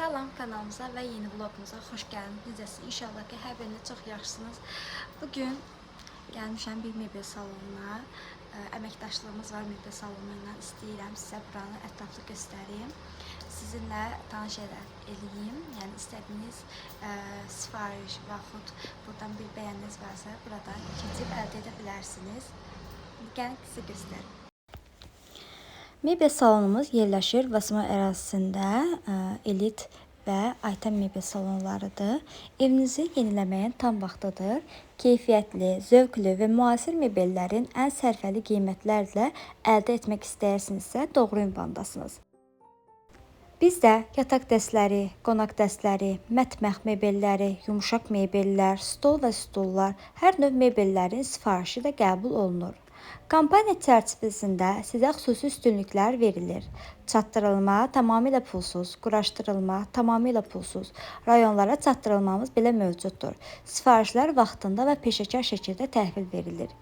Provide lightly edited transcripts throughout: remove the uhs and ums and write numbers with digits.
Salam kanalımıza və yeni vlogumuza xoş gəldiniz. Necəsiniz? İnşallah ki, hər biriniz çox yaxşısınız. Bugün gəlmişəm bir mebel salonuna. Əməkdaşlığımız var mebel salonu ilə. İstəyirəm sizə buranı ətraflı göstəreyim. Sizinlə tanış eləyim. Yəni istədiyiniz sifariş və yaxud buradan bir bəyəniniz varsa buradan keçib əldə edə bilərsiniz. Gəlin sizə göstərim. Mebel salonumuz yerləşir Vasma ərazisində Elit və Ayten mebel salonlarıdır. Evinizi yeniləməyin tam vaxtıdır. Keyfiyyətli, zövqlü və müasir mebellərin ən sərfəli qiymətlərlə əldə etmək istəyirsinizsə doğru ünvandasınız. Bizdə yataq dəstləri, qonaq dəstləri, mətbəx mebelləri, yumuşaq mebellər, stol və stullar, hər növ mebellərin sifarişi də qəbul olunur. Kampaniya çərçivəsində sizə xüsusi üstünlüklər verilir. Çatdırılma tamamilə pulsuz, quraşdırılma tamamilə pulsuz. Rayonlara çatdırılmamız belə mövcuddur. Sifarişlər vaxtında və peşəkar şəkildə təhvil verilir.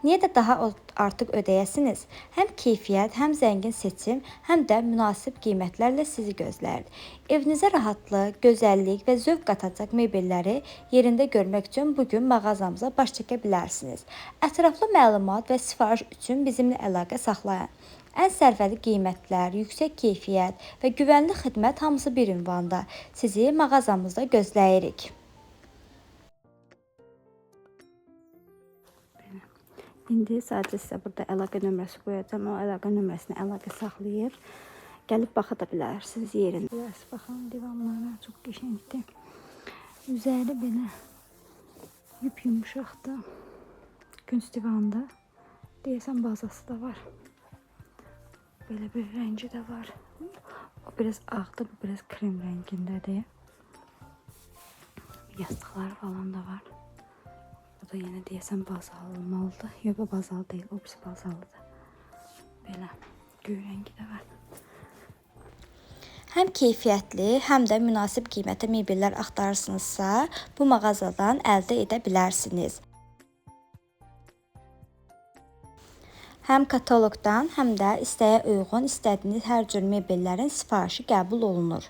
Niyə də daha artıq ödəyəsiniz? Həm keyfiyyət, həm zəngin seçim, həm də münasib qiymətlərlə sizi gözlər. Evinizə rahatlıq, gözəllik və zövq qatacaq mebelləri yerində görmək üçün bugün mağazamıza baş çəkə bilərsiniz. Ətraflı məlumat və sifariş üçün bizimlə əlaqə saxlayın. Ən sərfəli qiymətlər, yüksək keyfiyyət və güvənli xidmət hamısı bir ünvanda. Sizi mağazamızda gözləyirik. İndi sadəcə sizə burada əlaqə nömrəsi qoyacağam. O əlaqə nömrəsini əlaqə saxlayıb gəlib baxa da bilərsiniz yerində. Biraz baxın, divanlara çox qəşəngdir. Üzəri belə yumuşaqdır. Günc divanda. Deyəsən bazası da var. Belə bir rəngi də var. O biraz ağdır, bu biraz krem rəngindədir. Yastıqları falan da var. Bu da yenə deyəsən bazalı olmalıdır. Yox, bu bazalı deyil, o birisi bazalıdır. Belə göy rəngi də var. Həm keyfiyyətli, həm də münasib qiymətə mebellər axtarırsınızsa, bu mağazadan əldə edə bilərsiniz. Həm kataloqdan, həm də istəyə uyğun istədiyiniz hər cür mebellərin sifarişi qəbul olunur.